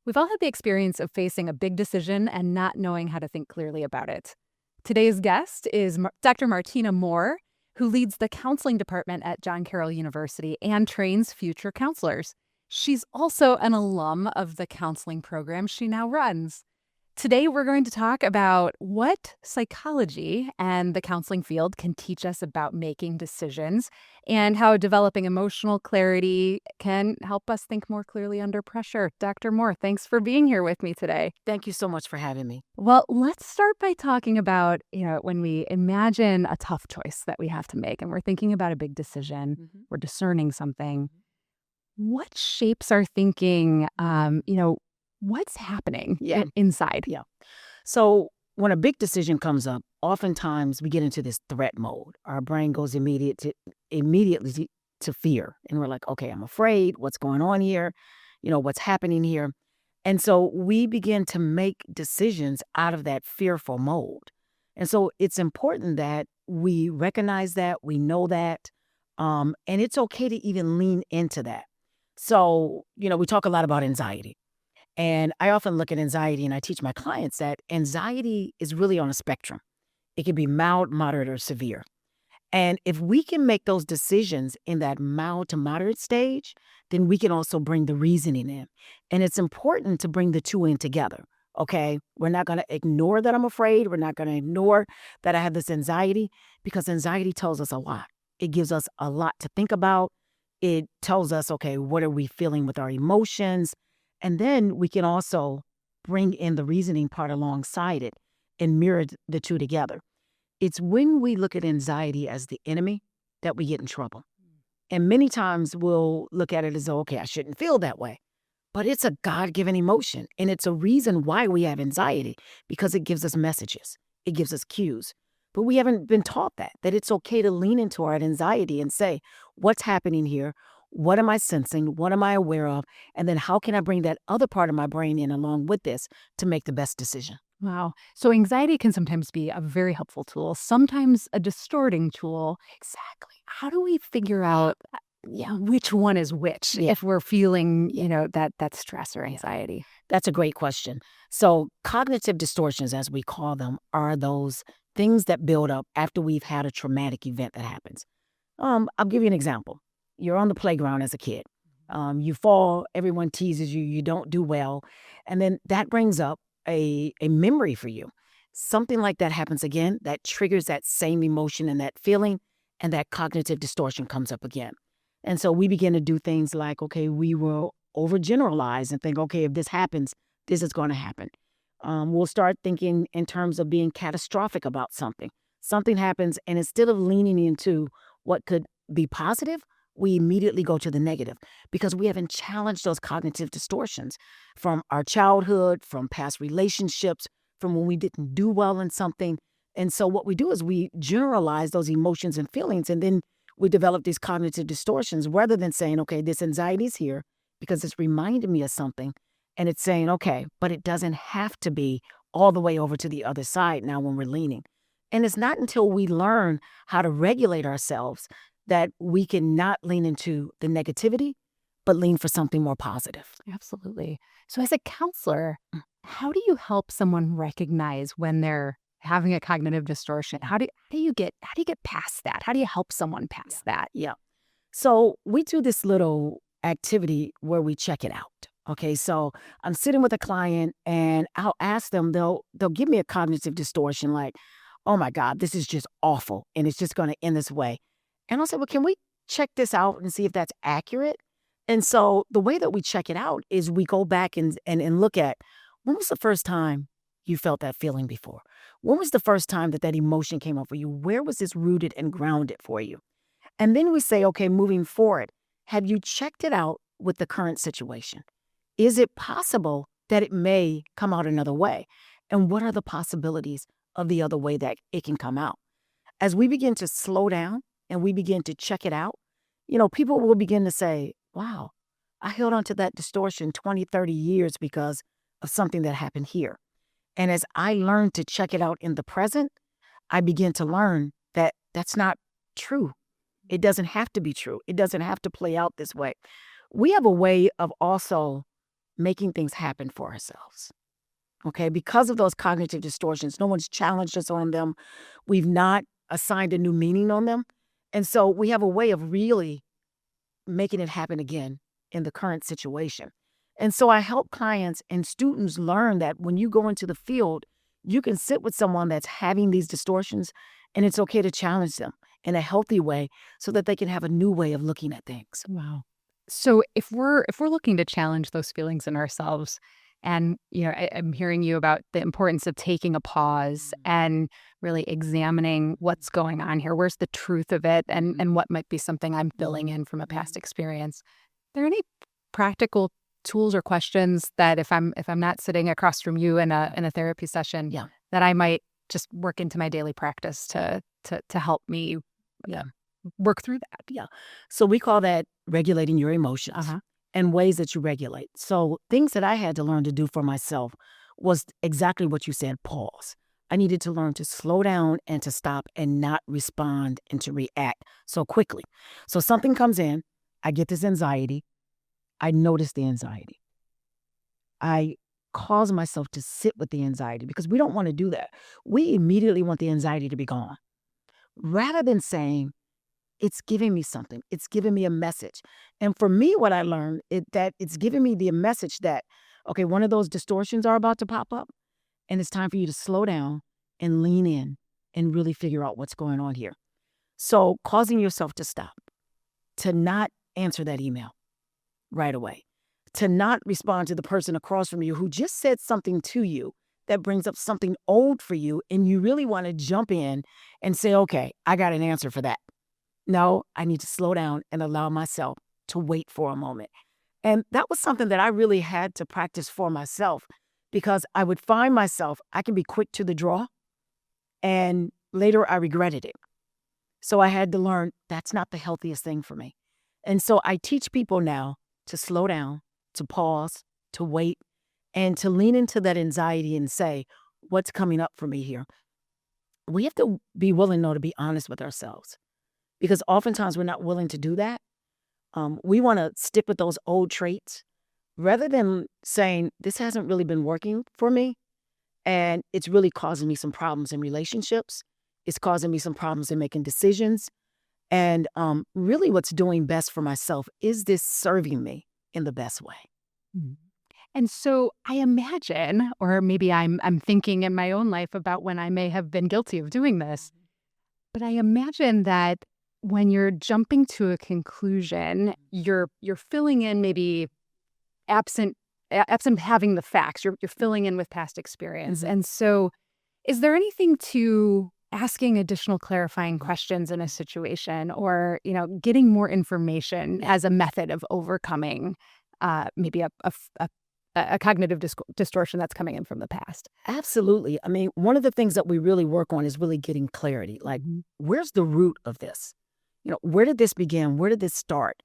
We've all had the experience of facing a big decision and not knowing how to think clearly about it. Today's guest is Dr. Martina Moore, who leads the counseling department at John Carroll University and trains future counselors. She's also an alum of the counseling program she now runs. Today, we're going to talk about what psychology and the counseling field can teach us about making decisions and how developing emotional clarity can help us think more clearly under pressure. Dr. Moore, thanks for being here with me today. Thank you so much for having me. Well, let's start by talking about, when we imagine a tough choice that we have to make and we're thinking about a big decision, we're discerning something. What shapes our thinking? What's happening inside? Yeah. So when a big decision comes up, oftentimes we get into this threat mode. Our brain goes immediately to fear. And we're like, okay, I'm afraid. What's going on here? What's happening here? And so we begin to make decisions out of that fearful mode. And so it's important that we recognize that, we know that, and it's okay to even lean into that. So, we talk a lot about anxiety. And I often look at anxiety and I teach my clients that anxiety is really on a spectrum. It can be mild, moderate, or severe. And if we can make those decisions in that mild to moderate stage, then we can also bring the reasoning in. And it's important to bring the two in together. Okay. We're not going to ignore that I'm afraid. We're not going to ignore that I have this anxiety, because anxiety tells us a lot. It gives us a lot to think about. It tells us, okay, what are we feeling with our emotions? And then we can also bring in the reasoning part alongside it and mirror the two together. It's when we look at anxiety as the enemy that we get in trouble. And many times we'll look at it as, okay, I shouldn't feel that way. But it's a God-given emotion. And it's a reason why we have anxiety, because it gives us messages. It gives us cues. But we haven't been taught that it's okay to lean into our anxiety and say, what's happening here? What am I sensing? What am I aware of? And then how can I bring that other part of my brain in along with this to make the best decision? Wow. So anxiety can sometimes be a very helpful tool, sometimes a distorting tool. Exactly. How do we figure out which one is which if we're feeling, that stress or anxiety? That's a great question. So cognitive distortions, as we call them, are those things that build up after we've had a traumatic event that happens. I'll give you an example. You're on the playground as a kid. You fall, everyone teases you, you don't do well. And then that brings up a memory for you. Something like that happens again, that triggers that same emotion and that feeling, and that cognitive distortion comes up again. And so we begin to do things like, okay, we will overgeneralize and think, okay, if this happens, this is going to happen. We'll start thinking in terms of being catastrophic about something. Something happens, and instead of leaning into what could be positive, we immediately go to the negative, because we haven't challenged those cognitive distortions from our childhood, from past relationships, from when we didn't do well in something. And so what we do is we generalize those emotions and feelings, and then we develop these cognitive distortions rather than saying, okay, this anxiety is here because it's reminding me of something. And it's saying, okay, but it doesn't have to be all the way over to the other side now when we're leaning. And it's not until we learn how to regulate ourselves that we can not lean into the negativity, but lean for something more positive. Absolutely. So as a counselor, how do you help someone recognize when they're having a cognitive distortion? How do you get past that? How do you help someone past that? Yeah. So we do this little activity where we check it out. Okay, so I'm sitting with a client and I'll ask them, they'll give me a cognitive distortion like, oh my God, this is just awful and it's just going to end this way. And I'll say, well, can we check this out and see if that's accurate? And so the way that we check it out is we go back and look at, when was the first time you felt that feeling before? When was the first time that emotion came up for you? Where was this rooted and grounded for you? And then we say, okay, moving forward, have you checked it out with the current situation? Is it possible that it may come out another way? And what are the possibilities of the other way that it can come out? As we begin to slow down and we begin to check it out, people will begin to say, wow, I held on to that distortion 20, 30 years because of something that happened here. And as I learn to check it out in the present, I begin to learn that that's not true. It doesn't have to be true. It doesn't have to play out this way. We have a way of also making things happen for ourselves. Okay, because of those cognitive distortions, no one's challenged us on them. We've not assigned a new meaning on them. And so we have a way of really making it happen again in the current situation. And so I help clients and students learn that when you go into the field, you can sit with someone that's having these distortions, and it's okay to challenge them in a healthy way so that they can have a new way of looking at things. Wow. So if we're looking to challenge those feelings in ourselves, and I'm hearing you about the importance of taking a pause and really examining what's going on here. Where's the truth of it, and what might be something I'm filling in from a past experience? Are there any practical tools or questions that if I'm not sitting across from you in a therapy session, Yeah. that I might just work into my daily practice to help me work through that? Yeah. So we call that regulating your emotions Uh-huh. and ways that you regulate. So things that I had to learn to do for myself was exactly what you said, pause. I needed to learn to slow down and to stop and not respond and to react so quickly. So something comes in, I get this anxiety. I notice the anxiety. I cause myself to sit with the anxiety because we don't want to do that. We immediately want the anxiety to be gone. Rather than saying, it's giving me something. It's giving me a message. And for me, what I learned is that it's giving me the message that, okay, one of those distortions are about to pop up, and it's time for you to slow down and lean in and really figure out what's going on here. So causing yourself to stop, to not answer that email right away, to not respond to the person across from you who just said something to you that brings up something old for you, and you really want to jump in and say, okay, I got an answer for that. No, I need to slow down and allow myself to wait for a moment. And that was something that I really had to practice for myself because I would find myself, I can be quick to the draw, and later I regretted it. So I had to learn that's not the healthiest thing for me. And so I teach people now to slow down, to pause, to wait, and to lean into that anxiety and say, what's coming up for me here? We have to be willing, though, to be honest with ourselves because oftentimes we're not willing to do that. We want to stick with those old traits rather than saying, this hasn't really been working for me. And it's really causing me some problems in relationships. It's causing me some problems in making decisions. And really what's doing best for myself, is this serving me in the best way? Mhm. And so I imagine, or maybe I'm thinking in my own life about when I may have been guilty of doing this, but I imagine that when you're jumping to a conclusion, you're filling in maybe absent absent having the facts. You're filling in with past experience. Mhm. And so is there anything to asking additional clarifying questions in a situation, or getting more information as a method of overcoming maybe a cognitive distortion that's coming in from the past? Absolutely. I mean, one of the things that we really work on is really getting clarity. Like, where's the root of this? Where did this begin? Where did this start?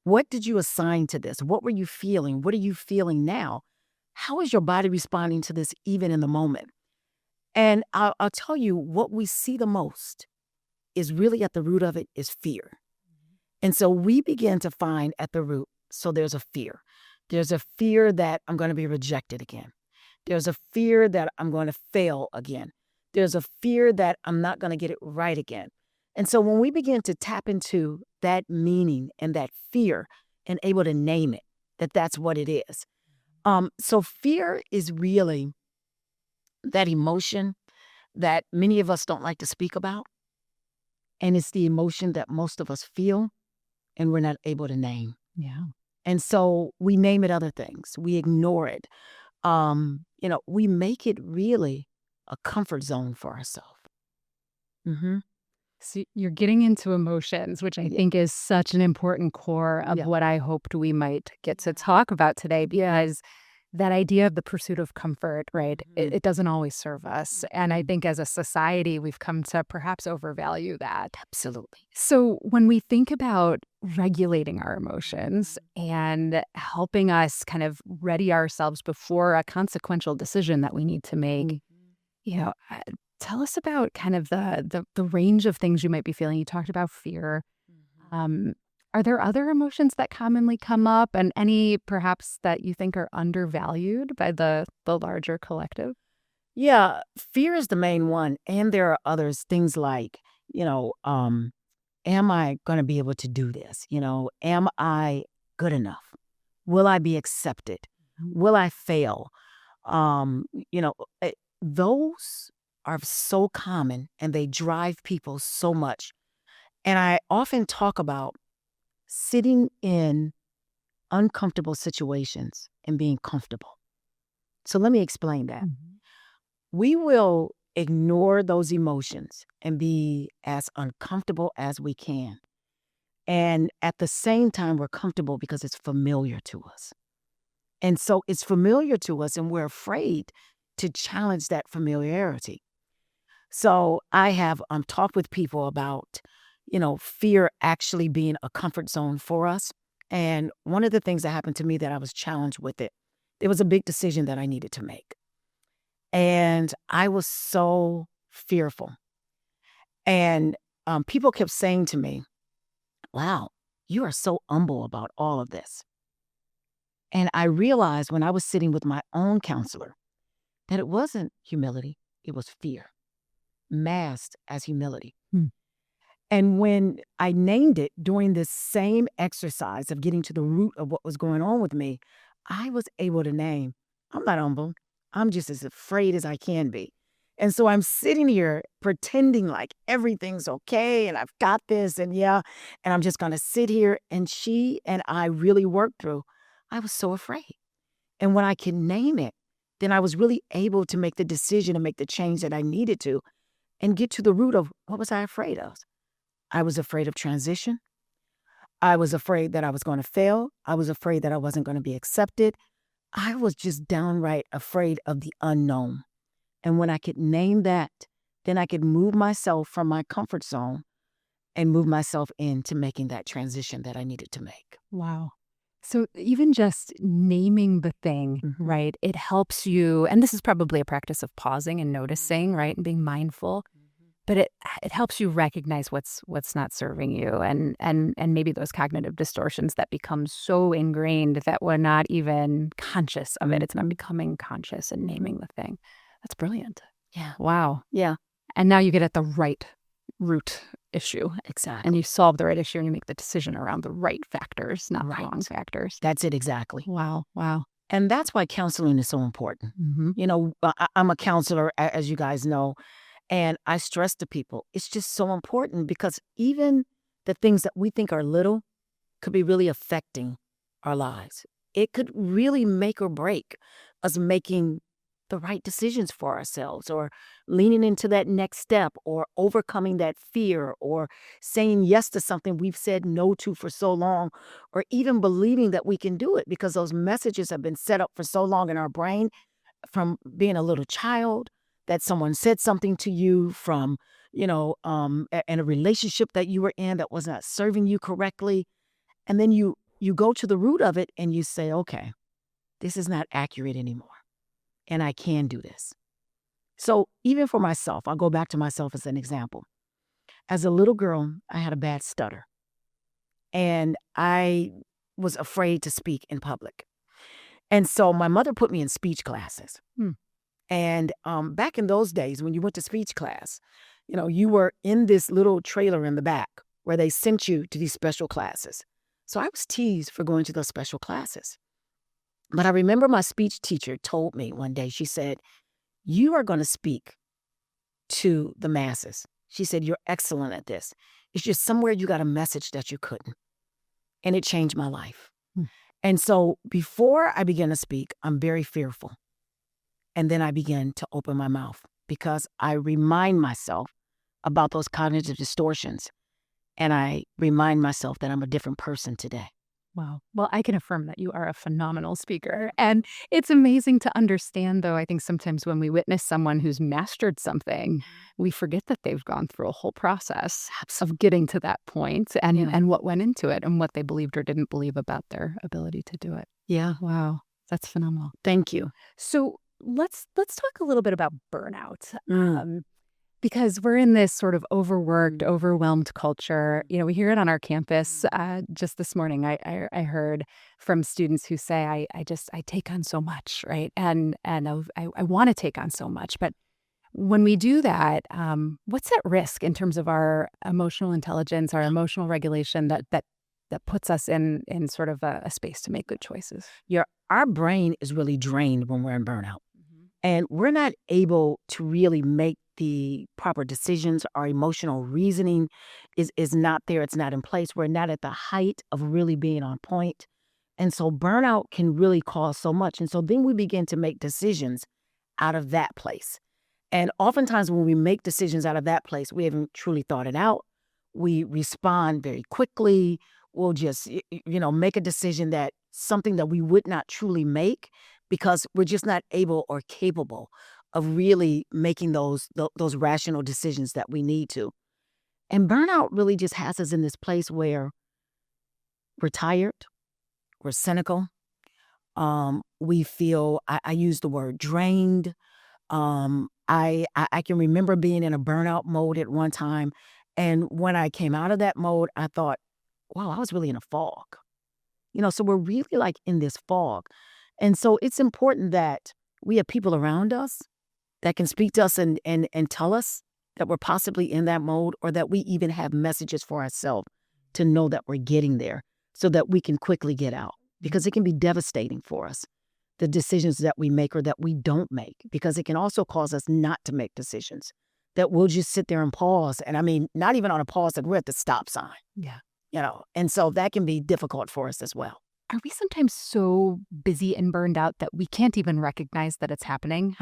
What did you assign to this? What were you feeling? What are you feeling now? How is your body responding to this even in the moment? And I'll tell you, what we see the most is really at the root of it is fear. And so we begin to find at the root, so there's a fear. There's a fear that I'm going to be rejected again. There's a fear that I'm going to fail again. There's a fear that I'm not going to get it right again. And so when we begin to tap into that meaning and that fear and able to name it, that's what it is. So fear is really that emotion that many of us don't like to speak about. And it's the emotion that most of us feel and we're not able to name. Yeah. And so we name it other things. We ignore it. We make it really a comfort zone for ourselves. Mm-hmm. So you're getting into emotions, which I Yeah. think is such an important core of Yeah. what I hoped we might get to talk about today, because that idea of the pursuit of comfort, right? It doesn't always serve us. And I think as a society, we've come to perhaps overvalue that. Absolutely. So when we think about regulating our emotions and helping us kind of ready ourselves before a consequential decision that we need to make, tell us about kind of the range of things you might be feeling. You talked about fear. Are there other emotions that commonly come up, and any perhaps that you think are undervalued by the larger collective? Yeah, fear is the main one, and there are others, things like, you know, am I gonna be able to do this? Am I good enough? Will I be accepted? Will I fail? Um, you know, eh, those are so common and they drive people so much. And I often talk about sitting in uncomfortable situations and being comfortable. So let me explain that. Mhm. We will ignore those emotions and be as uncomfortable as we can. And at the same time, we're comfortable because it's familiar to us. And so it's familiar to us, and we're afraid to challenge that familiarity. So I have talked with people about, fear actually being a comfort zone for us. And one of the things that happened to me that I was challenged with it, there was a big decision that I needed to make. And I was so fearful. And people kept saying to me, wow, you are so humble about all of this. And I realized when I was sitting with my own counselor that it wasn't humility, it was fear, masked as humility. Hmm. And when I named it during this same exercise of getting to the root of what was going on with me, I was able to name, I'm not humble. I'm just as afraid as I can be. And so I'm sitting here pretending like everything's okay and I've got this and and I'm just going to sit here. And she and I really worked through. I was so afraid. And when I could name it, then I was really able to make the decision and make the change that I needed to and get to the root of what was I afraid of. I was afraid of transition. I was afraid that I was going to fail. I was afraid that I wasn't going to be accepted. I was just downright afraid of the unknown. And when I could name that, then I could move myself from my comfort zone and move myself into making that transition that I needed to make. Wow. So even just naming the thing, Mhm. right? It helps you, and this is probably a practice of pausing and noticing, right? And being mindful. But it helps you recognize what's not serving you, and maybe those cognitive distortions that become so ingrained that we're not even conscious of it. It's not becoming conscious and naming the thing. That's brilliant. Yeah. Wow. Yeah. And now you get at the right root issue, Exactly. and you solve the right issue, and you make the decision around the right factors, not the Right. wrong factors. That's it exactly. Wow. Wow. And that's why counseling is so important. Mm-hmm. I'm a counselor, as you guys know, and I stress to people, it's just so important because even the things that we think are little could be really affecting our lives. It could really make or break us making the right decisions for ourselves or leaning into that next step or overcoming that fear or saying yes to something we've said no to for so long or even believing that we can do it because those messages have been set up for so long in our brain from being a little child that someone said something to you from, in a relationship that you were in that was not serving you correctly. And then you go to the root of it and you say, okay, this is not accurate anymore. And I can do this. So even for myself, I'll go back to myself as an example. As a little girl, I had a bad stutter and I was afraid to speak in public. And so my mother put me in speech classes. Hmm. And back in those days, when you went to speech class, you were in this little trailer in the back where they sent you to these special classes. So I was teased for going to those special classes. But I remember my speech teacher told me one day, she said, you are going to speak to the masses. She said, you're excellent at this. It's just somewhere you got a message that you couldn't. And it changed my life. Hmm. And so before I began to speak, I'm very fearful. And then I begin to open my mouth because I remind myself about those cognitive distortions. And I remind myself that I'm a different person today. Wow. Well, I can affirm that you are a phenomenal speaker. And it's amazing to understand, though, I think sometimes when we witness someone who's mastered something, we forget that they've gone through a whole process of getting to that point and what went into it and what they believed or didn't believe about their ability to do it. Yeah. Wow. That's phenomenal. Thank you. So let's talk a little bit about burnout. Because we're in this sort of overworked, overwhelmed culture. We hear it on our campus. Just this morning, I heard from students who say, I take on so much, right? And I want to take on so much. But when we do that, what's at risk in terms of our emotional intelligence, our emotional regulation that puts us in sort of a space to make good choices? Our brain is really drained when we're in burnout. And we're not able to really make the proper decisions. Our emotional reasoning is not there. It's not in place. We're not at the height of really being on point. And so burnout can really cause so much. And so then we begin to make decisions out of that place. And oftentimes when we make decisions out of that place, we haven't truly thought it out. We respond very quickly. We'll just, make a decision that something that we would not truly make because we're just not able or capable of really making those rational decisions that we need to. And burnout really just has us in this place where we're tired, we're cynical, we feel, I use the word drained. I can remember being in a burnout mode at one time. And when I came out of that mode, I thought, wow, I was really in a fog. So we're really like in this fog. And so it's important that we have people around us that can speak to us and tell us that we're possibly in that mode, or that we even have messages for ourselves to know that we're getting there so that we can quickly get out, because it can be devastating for us, the decisions that we make or that we don't make, because it can also cause us not to make decisions, that we'll just sit there and pause. And I mean, not even on a pause, that we're at the stop sign. Yeah. And so that can be difficult for us as well. Are we sometimes so busy and burned out that we can't even recognize that it's happening?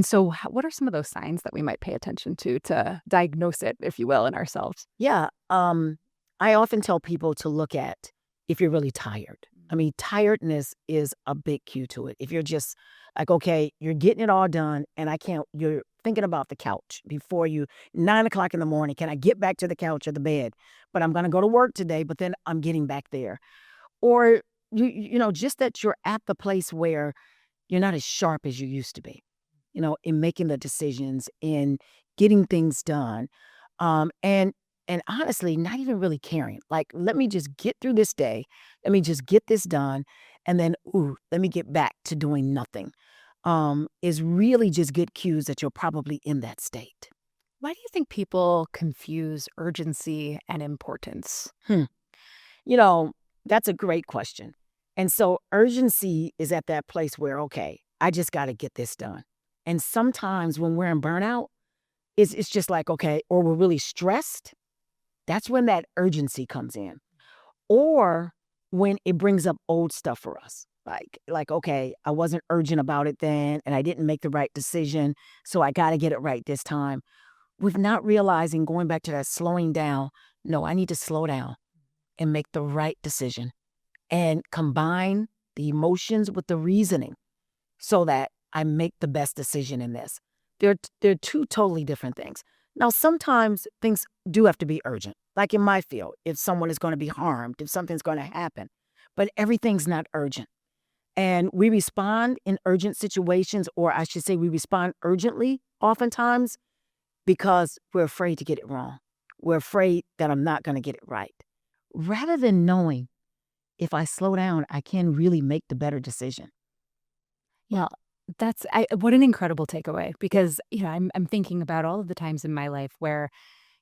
So what are some of those signs that we might pay attention to diagnose it, if you will, in ourselves? Yeah. I often tell people to look at if you're really tired. I mean, tiredness is a big cue to it. If you're just like, okay, you're getting it all done and you're thinking about the couch before 9 o'clock in the morning, can I get back to the couch or the bed? But I'm going to go to work today, but then I'm getting back there. Or, just that you're at the place where you're not as sharp as you used to be, in making the decisions, in getting things done. And honestly, not even really caring. Like, let me just get through this day. Let me just get this done. And then, let me get back to doing nothing. Is really just good cues that you're probably in that state. Why do you think people confuse urgency and importance? That's a great question. And so urgency is at that place where, okay, I just got to get this done. And sometimes when we're in burnout, it's just like, okay, or we're really stressed. That's when that urgency comes in. Or when it brings up old stuff for us. Like, okay, I wasn't urgent about it then, and I didn't make the right decision, so I got to get it right this time. With not realizing, going back to that slowing down, no, I need to slow down and make the right decision and combine the emotions with the reasoning so that I make the best decision in this. They're two totally different things. Now, sometimes things do have to be urgent, like in my field, if someone is going to be harmed, if something's going to happen, but everything's not urgent. And we respond in urgent situations, or I should say we respond urgently oftentimes because we're afraid to get it wrong. We're afraid that I'm not going to get it right. Rather than knowing if I slow down, I can really make the better decision. Well, what an incredible takeaway, because I'm thinking about all of the times in my life where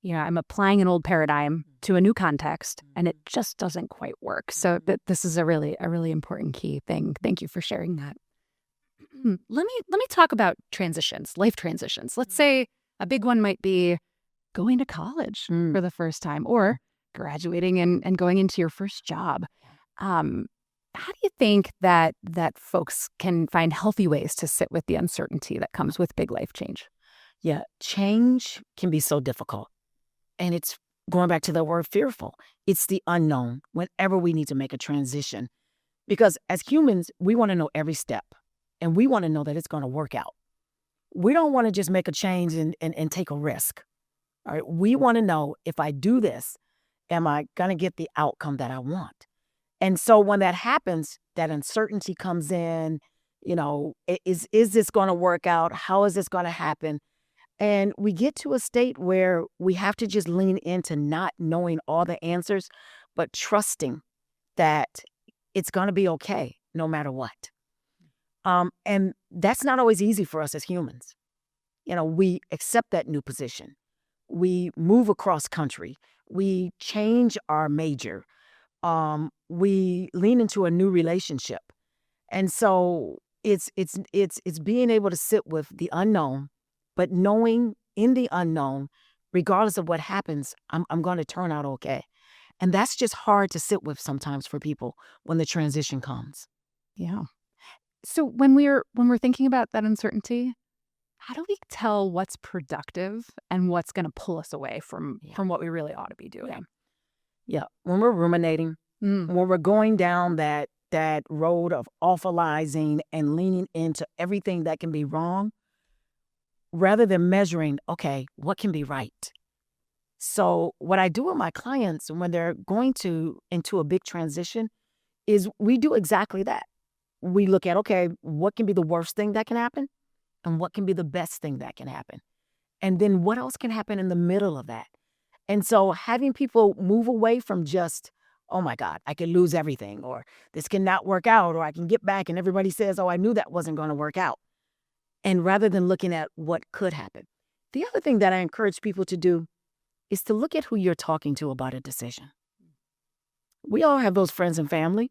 I'm applying an old paradigm to a new context and it just doesn't quite work. So this is a really important key thing. Thank you for sharing that. Let me talk about transitions, life transitions. Let's say a big one might be going to college for the first time, or graduating and going into your first job. How do you think that folks can find healthy ways to sit with the uncertainty that comes with big life change? Yeah, change can be so difficult. And it's going back to the word fearful. It's the unknown whenever we need to make a transition. Because as humans, we want to know every step. And we want to know that it's going to work out. We don't want to just make a change and take a risk. All right. We want to know, if I do this, am I going to get the outcome that I want? And so when that happens, that uncertainty comes in, is this going to work out? How is this going to happen? And we get to a state where we have to just lean into not knowing all the answers, but trusting that it's going to be okay no matter what. And that's not always easy for us as humans. We accept that new position. We move across country. We change our major. We lean into a new relationship. And so it's being able to sit with the unknown, but knowing in the unknown, regardless of what happens, I'm going to turn out okay. And that's just hard to sit with sometimes for people when the transition comes. Yeah. So when we're thinking about that uncertainty, how do we tell what's productive and what's going to pull us away from what we really ought to be doing? Yeah. When we're ruminating, when we're going down that road of awfulizing and leaning into everything that can be wrong, rather than measuring, okay, what can be right? So what I do with my clients when they're going into a big transition is we do exactly that. We look at, okay, what can be the worst thing that can happen? And what can be the best thing that can happen? And then what else can happen in the middle of that? And so having people move away from just, oh my God, I could lose everything, or this cannot work out, or I can get back and everybody says, oh, I knew that wasn't going to work out. And rather than looking at what could happen. The other thing that I encourage people to do is to look at who you're talking to about a decision. We all have those friends and family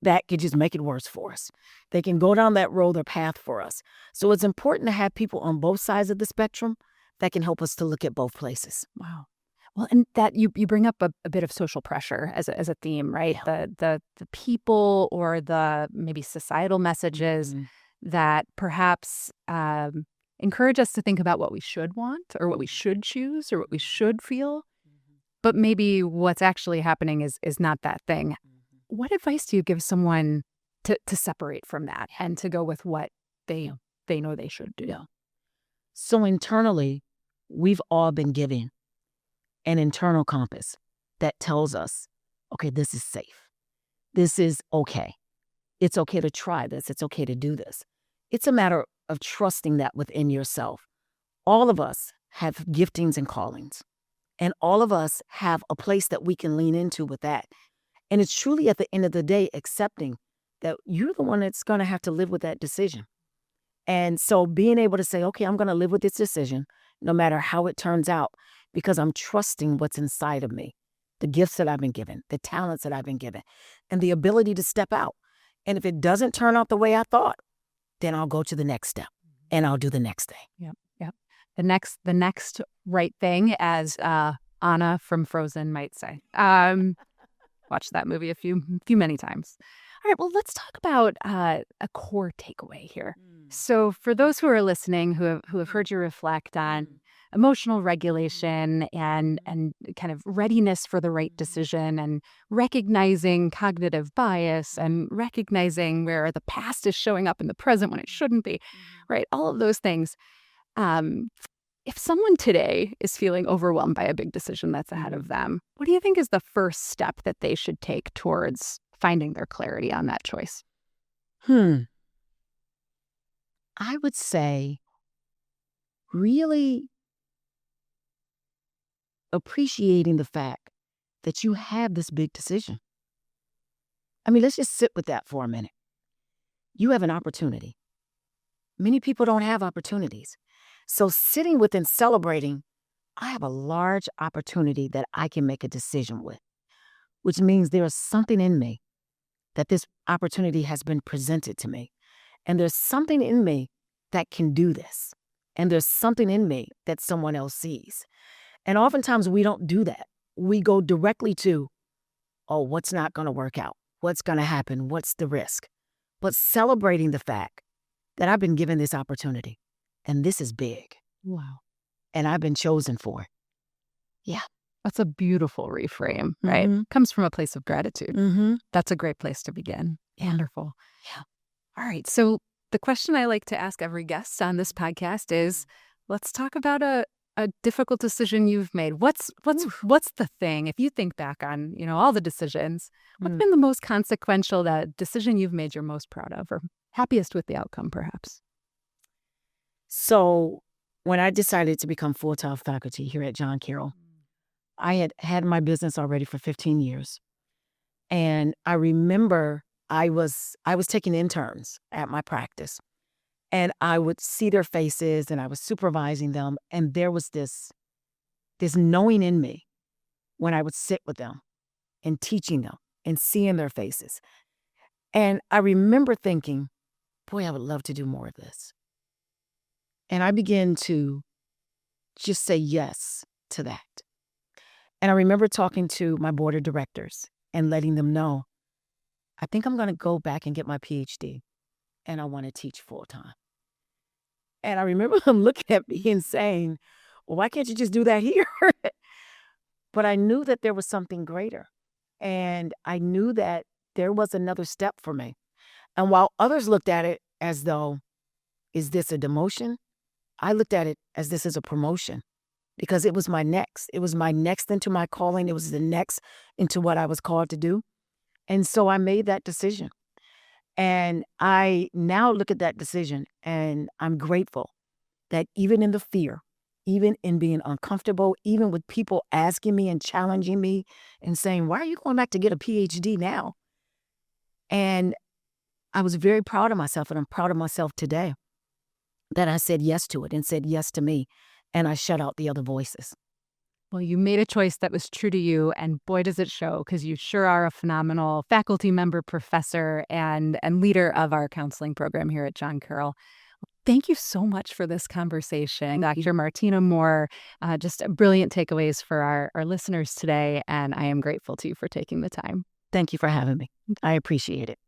that could just make it worse for us. They can go down that road or path for us. So it's important to have people on both sides of the spectrum that can help us to look at both places. Wow. Well, and that you bring up a bit of social pressure as a theme, right? Yeah. The people or the maybe societal messages that perhaps encourage us to think about what we should want or what we should choose or what we should feel. But maybe what's actually happening is not that thing. What advice do you give someone to separate from that and to go with what they know they should do? Yeah. So internally, we've all been given an internal compass that tells us, okay, this is safe. This is okay. It's okay to try this. It's okay to do this. It's a matter of trusting that within yourself. All of us have giftings and callings, and all of us have a place that we can lean into with that. And it's truly at the end of the day, accepting that you're the one that's going to have to live with that decision. And so being able to say, okay, I'm going to live with this decision, no matter how it turns out, because I'm trusting what's inside of me, the gifts that I've been given, the talents that I've been given, and the ability to step out. And if it doesn't turn out the way I thought, then I'll go to the next step and I'll do the next thing. Yep. The next right thing, as Anna from Frozen might say. Watched that movie many times. All right, well, let's talk about a core takeaway here. So for those who are listening, who have heard you reflect on emotional regulation and kind of readiness for the right decision and recognizing cognitive bias and recognizing where the past is showing up in the present when it shouldn't be, right? All of those things. If someone today is feeling overwhelmed by a big decision that's ahead of them, what do you think is the first step that they should take towards finding their clarity on that choice? I would say really appreciating the fact that you have this big decision. I mean, let's just sit with that for a minute. You have an opportunity. Many people don't have opportunities. So sitting with and celebrating, I have a large opportunity that I can make a decision with, which means there is something in me that this opportunity has been presented to me. And there's something in me that can do this. And there's something in me that someone else sees. And oftentimes we don't do that. We go directly to, oh, what's not going to work out? What's going to happen? What's the risk? But celebrating the fact that I've been given this opportunity and this is big. Wow. And I've been chosen for it. Yeah. That's a beautiful reframe, right? Comes from a place of gratitude. That's a great place to begin. Yeah. Wonderful. Yeah. All right. So the question I like to ask every guest on this podcast is, let's talk about a difficult decision you've made. What's the thing, if you think back on, all the decisions, what's been the most consequential, that decision you've made you're most proud of or happiest with the outcome, perhaps? So when I decided to become full-time faculty here at John Carroll, I had had my business already for 15 years. And I remember I was taking interns at my practice, and I would see their faces and I was supervising them, and there was this knowing in me when I would sit with them and teaching them and seeing their faces. And I remember thinking, boy, I would love to do more of this. And I began to just say yes to that. And I remember talking to my board of directors and letting them know, I think I'm going to go back and get my PhD and I want to teach full time. And I remember them looking at me and saying, well, why can't you just do that here? But I knew that there was something greater. And I knew that there was another step for me. And while others looked at it as though, is this a demotion? I looked at it as this is a promotion because it was my next. It was my next into my calling. It was the next into what I was called to do. And so I made that decision. And I now look at that decision and I'm grateful that even in the fear, even in being uncomfortable, even with people asking me and challenging me and saying, why are you going back to get a PhD now? And I was very proud of myself, and I'm proud of myself today that I said yes to it and said yes to me. And I shut out the other voices. Well, you made a choice that was true to you, and boy, does it show, because you sure are a phenomenal faculty member, professor, and leader of our counseling program here at John Carroll. Thank you so much for this conversation, Dr. Martina Moore. Just brilliant takeaways for our listeners today, and I am grateful to you for taking the time. Thank you for having me. I appreciate it.